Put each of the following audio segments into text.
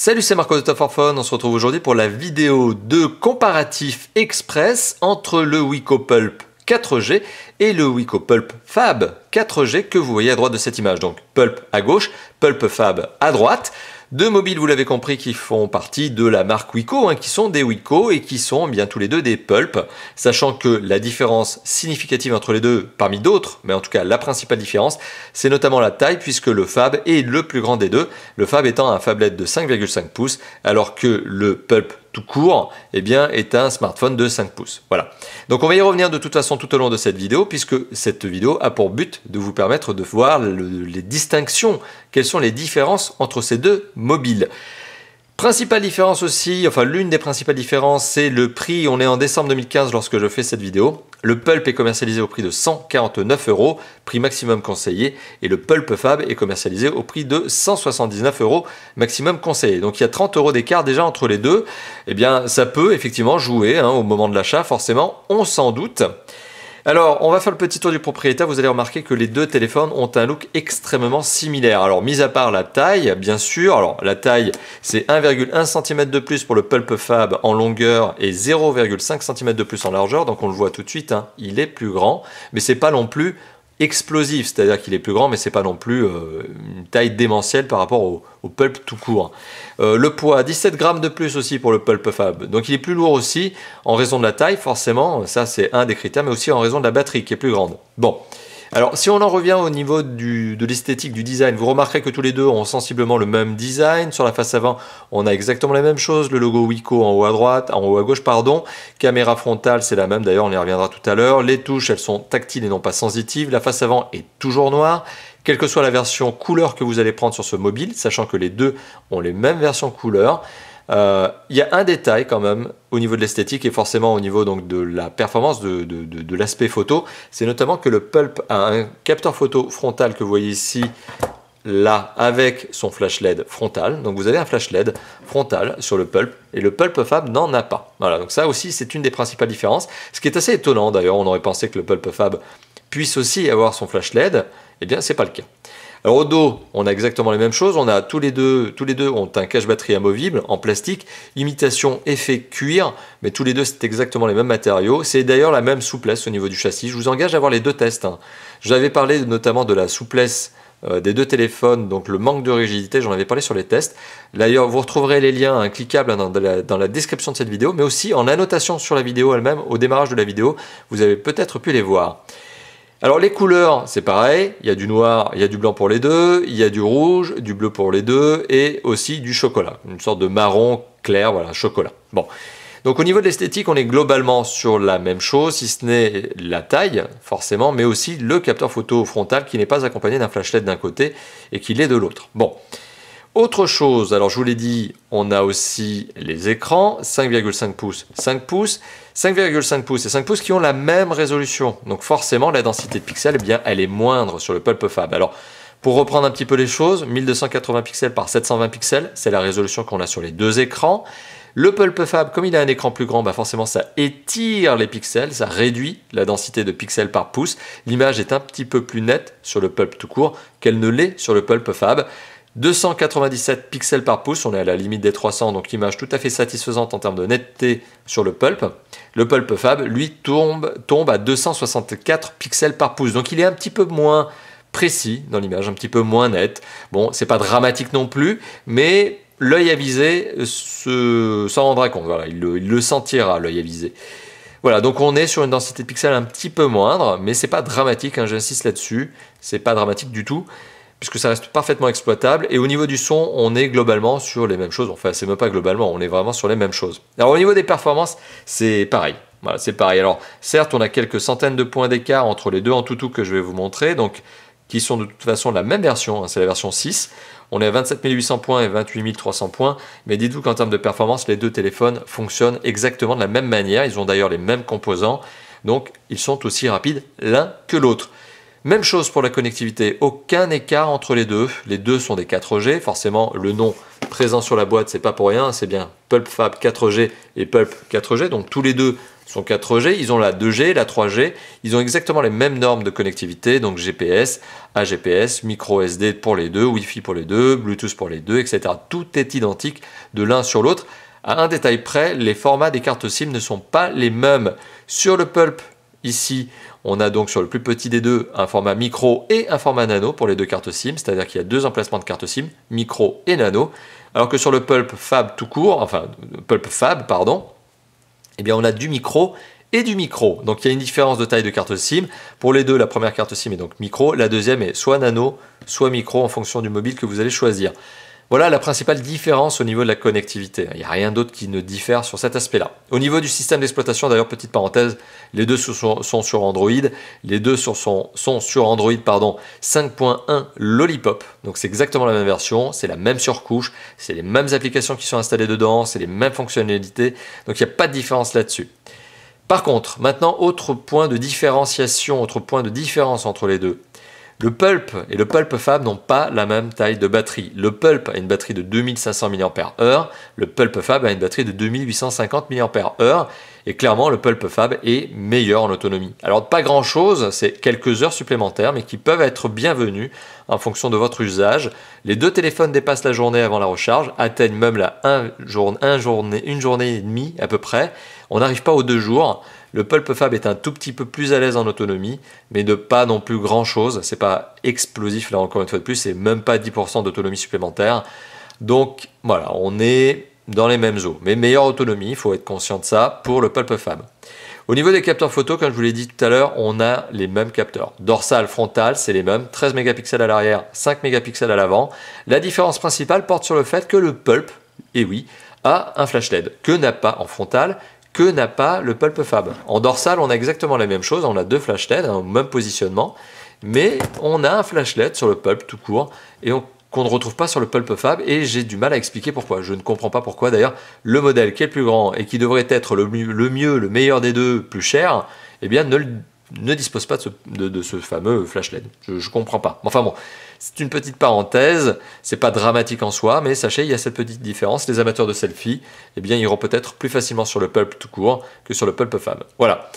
Salut, c'est Marco de Top for Phone. On se retrouve aujourd'hui pour la vidéo de comparatif express entre le Wiko Pulp 4G et le Wiko Pulp Fab 4G que vous voyez à droite de cette image. Donc Pulp à gauche, Pulp Fab à droite. Deux mobiles, vous l'avez compris, qui font partie de la marque Wiko, qui sont des Wiko et qui sont bien tous les deux des Pulp, sachant que la différence significative entre les deux, parmi d'autres, mais en tout cas la principale différence, c'est notamment la taille, puisque le Fab est le plus grand des deux, le Fab étant un phablet de 5,5 pouces, alors que le Pulp tout court est un smartphone de 5 pouces. Voilà. Donc on va y revenir de toute façon tout au long de cette vidéo, puisque cette vidéo a pour but de vous permettre de voir les distinctions, quelles sont les différences entre ces deux mobiles. Principale différence aussi, enfin l'une des principales différences, c'est le prix. On est en décembre 2015 lorsque je fais cette vidéo. Le Pulp est commercialisé au prix de 149 €, prix maximum conseillé, et le Pulp Fab est commercialisé au prix de 179 € maximum conseillé. Donc il y a 30 € d'écart déjà entre les deux. Eh bien, ça peut effectivement jouer au moment de l'achat, forcément, on s'en doute. Alors, on va faire le petit tour du propriétaire. Vous allez remarquer que les deux téléphones ont un look extrêmement similaire. Alors, mis à part la taille, bien sûr. Alors, la taille, c'est 1,1 cm de plus pour le Pulp Fab en longueur et 0,5 cm de plus en largeur. Donc, on le voit tout de suite, il est plus grand. Mais c'est pas non plus explosif, c'est-à-dire qu'il est plus grand, mais c'est pas non plus une taille démentielle par rapport au Pulp tout court. Le poids, 17 grammes de plus aussi pour le Pulp Fab, donc il est plus lourd aussi en raison de la taille, forcément, ça c'est un des critères, mais aussi en raison de la batterie qui est plus grande. Bon. Alors, si on en revient au niveau de l'esthétique, du design, vous remarquerez que tous les deux ont sensiblement le même design. Sur la face avant, on a exactement la même chose, le logo Wiko en haut à droite, en haut à gauche, pardon. Caméra frontale, c'est la même, d'ailleurs, on y reviendra tout à l'heure. Les touches, elles sont tactiles et non pas sensitives. La face avant est toujours noire. Quelle que soit la version couleur que vous allez prendre sur ce mobile, sachant que les deux ont les mêmes versions couleur. Il y a un détail quand même au niveau de l'esthétique et forcément au niveau donc de la performance de l'aspect photo, c'est notamment que le Pulp a un capteur photo frontal que vous voyez ici, là, avec son flash LED frontal. Donc vous avez un flash LED frontal sur le Pulp et le Pulp Fab n'en a pas. Voilà, donc ça aussi c'est une des principales différences. Ce qui est assez étonnant d'ailleurs, on aurait pensé que le Pulp Fab puisse aussi avoir son flash LED, eh bien c'est pas le cas. Alors au dos, on a exactement les mêmes choses, on a tous les deux ont un cache-batterie amovible en plastique, imitation effet cuir, mais tous les deux c'est exactement les mêmes matériaux, c'est d'ailleurs la même souplesse au niveau du châssis. Je vous engage à voir les deux tests. Je vous avais parlé notamment de la souplesse des deux téléphones, donc le manque de rigidité, j'en avais parlé sur les tests. D'ailleurs, vous retrouverez les liens cliquables dans la description de cette vidéo, mais aussi en annotation sur la vidéo elle-même, au démarrage de la vidéo, vous avez peut-être pu les voir. Alors les couleurs, c'est pareil, il y a du noir, il y a du blanc pour les deux, il y a du rouge, du bleu pour les deux, et aussi du chocolat, une sorte de marron clair, voilà, chocolat. Bon, donc au niveau de l'esthétique, on est globalement sur la même chose, si ce n'est la taille, forcément, mais aussi le capteur photo frontal qui n'est pas accompagné d'un flash LED d'un côté et qui l'est de l'autre. Bon. Autre chose, alors je vous l'ai dit, on a aussi les écrans, 5,5 pouces, 5 pouces, 5,5 pouces et 5 pouces qui ont la même résolution. Donc forcément, la densité de pixels, eh bien, elle est moindre sur le Pulp Fab. Alors, pour reprendre un petit peu les choses, 1280 pixels par 720 pixels, c'est la résolution qu'on a sur les deux écrans. Le Pulp Fab, comme il a un écran plus grand, bah forcément ça étire les pixels, ça réduit la densité de pixels par pouce. L'image est un petit peu plus nette sur le Pulp tout court qu'elle ne l'est sur le Pulp Fab. 297 pixels par pouce, on est à la limite des 300, donc image tout à fait satisfaisante en termes de netteté sur le Pulp. Le Pulp Fab, lui, tombe à 264 pixels par pouce, donc il est un petit peu moins précis dans l'image, un petit peu moins net. Bon, c'est pas dramatique non plus, mais l'œil avisé s'en rendra compte, voilà, il le sentira, l'œil avisé. Voilà, donc on est sur une densité de pixels un petit peu moindre, mais c'est pas dramatique, j'insiste là-dessus, c'est pas dramatique du tout, puisque ça reste parfaitement exploitable. Et au niveau du son, on est globalement sur les mêmes choses. Enfin, c'est même pas globalement, on est vraiment sur les mêmes choses. Alors au niveau des performances, c'est pareil. Voilà, c'est pareil. Alors certes, on a quelques centaines de points d'écart entre les deux en tout que je vais vous montrer, donc qui sont de toute façon la même version, c'est la version 6. On est à 27 800 points et 28 300 points, mais dites-vous qu'en termes de performance, les deux téléphones fonctionnent exactement de la même manière. Ils ont d'ailleurs les mêmes composants, donc ils sont aussi rapides l'un que l'autre. Même chose pour la connectivité, aucun écart entre les deux sont des 4G, forcément le nom présent sur la boîte c'est pas pour rien, c'est bien Pulp Fab 4G et Pulp 4G, donc tous les deux sont 4G, ils ont la 2G, la 3G, ils ont exactement les mêmes normes de connectivité, donc GPS, AGPS, micro SD pour les deux, Wi-Fi pour les deux, Bluetooth pour les deux, etc. Tout est identique de l'un sur l'autre. À un détail près, les formats des cartes SIM ne sont pas les mêmes. Sur le Pulp, ici, on a donc sur le plus petit des deux un format micro et un format nano pour les deux cartes SIM, c'est-à-dire qu'il y a deux emplacements de cartes SIM, micro et nano, alors que sur le Pulp Fab tout court, enfin Pulp Fab, pardon, eh bien on a du micro et du micro. Donc il y a une différence de taille de carte SIM. Pour les deux, la première carte SIM est donc micro, la deuxième est soit nano, soit micro en fonction du mobile que vous allez choisir. Voilà la principale différence au niveau de la connectivité. Il n'y a rien d'autre qui ne diffère sur cet aspect-là. Au niveau du système d'exploitation, d'ailleurs, petite parenthèse, les deux sont sur Android. Les deux sont sur Android 5.1 Lollipop. Donc c'est exactement la même version, c'est la même surcouche, c'est les mêmes applications qui sont installées dedans, c'est les mêmes fonctionnalités. Donc il n'y a pas de différence là-dessus. Par contre, maintenant, autre point de différenciation, autre point de différence entre les deux. Le Pulp et le Pulp Fab n'ont pas la même taille de batterie. Le Pulp a une batterie de 2500 mAh, le Pulp Fab a une batterie de 2850 mAh, et clairement le Pulp Fab est meilleur en autonomie. Alors pas grand chose, c'est quelques heures supplémentaires, mais qui peuvent être bienvenues en fonction de votre usage. Les deux téléphones dépassent la journée avant la recharge, atteignent même la une journée et demie à peu près. On n'arrive pas aux 2 jours. Le Pulp Fab est un tout petit peu plus à l'aise en autonomie, mais de pas non plus grand chose. C'est pas explosif là encore une fois de plus, c'est même pas 10% d'autonomie supplémentaire. Donc voilà, on est dans les mêmes eaux. Mais meilleure autonomie, il faut être conscient de ça pour le Pulp Fab. Au niveau des capteurs photo, comme je vous l'ai dit tout à l'heure, on a les mêmes capteurs. Dorsal, frontal, c'est les mêmes. 13 mégapixels à l'arrière, 5 mégapixels à l'avant. La différence principale porte sur le fait que le Pulp, et oui, a un flash LED, que n'a pas en frontal, que n'a pas le Pulp Fab. En dorsal, on a exactement la même chose, on a deux flash LED, au même positionnement, mais on a un flash LED sur le Pulp tout court, et qu'on ne retrouve pas sur le Pulp Fab, et j'ai du mal à expliquer pourquoi. Je ne comprends pas pourquoi, d'ailleurs, le modèle qui est le plus grand, et qui devrait être le meilleur des deux, plus cher, eh bien, ne dispose pas de ce fameux flash LED. Je ne comprends pas. Enfin bon, c'est une petite parenthèse, c'est pas dramatique en soi, mais sachez, il y a cette petite différence. Les amateurs de selfie, eh bien, iront peut-être plus facilement sur le Pulp tout court que sur le Pulp Fab. Voilà.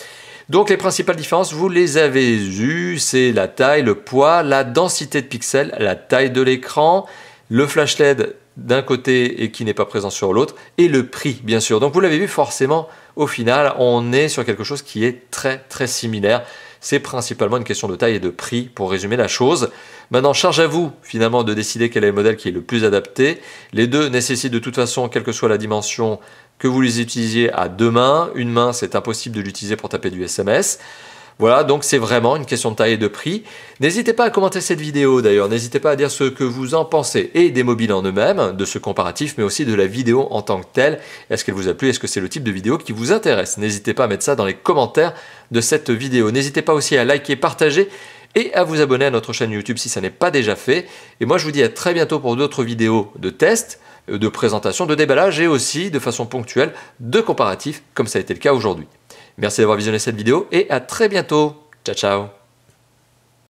Donc les principales différences, vous les avez eues, c'est la taille, le poids, la densité de pixels, la taille de l'écran, le flash LED d'un côté et qui n'est pas présent sur l'autre, et le prix bien sûr. Donc vous l'avez vu, forcément, au final, on est sur quelque chose qui est très très similaire. C'est principalement une question de taille et de prix pour résumer la chose. Maintenant, charge à vous finalement de décider quel est le modèle qui est le plus adapté. Les deux nécessitent de toute façon, quelle que soit la dimension, que vous les utilisiez à deux mains. Une main, c'est impossible de l'utiliser pour taper du SMS. Voilà, donc c'est vraiment une question de taille et de prix. N'hésitez pas à commenter cette vidéo d'ailleurs, n'hésitez pas à dire ce que vous en pensez, et des mobiles en eux-mêmes, de ce comparatif, mais aussi de la vidéo en tant que telle. Est-ce qu'elle vous a plu? Est-ce que c'est le type de vidéo qui vous intéresse? N'hésitez pas à mettre ça dans les commentaires de cette vidéo. N'hésitez pas aussi à liker, partager, et à vous abonner à notre chaîne YouTube si ça n'est pas déjà fait. Et moi je vous dis à très bientôt pour d'autres vidéos de tests, de présentation, de déballage, et aussi de façon ponctuelle de comparatifs, comme ça a été le cas aujourd'hui. Merci d'avoir visionné cette vidéo et à très bientôt. Ciao ciao.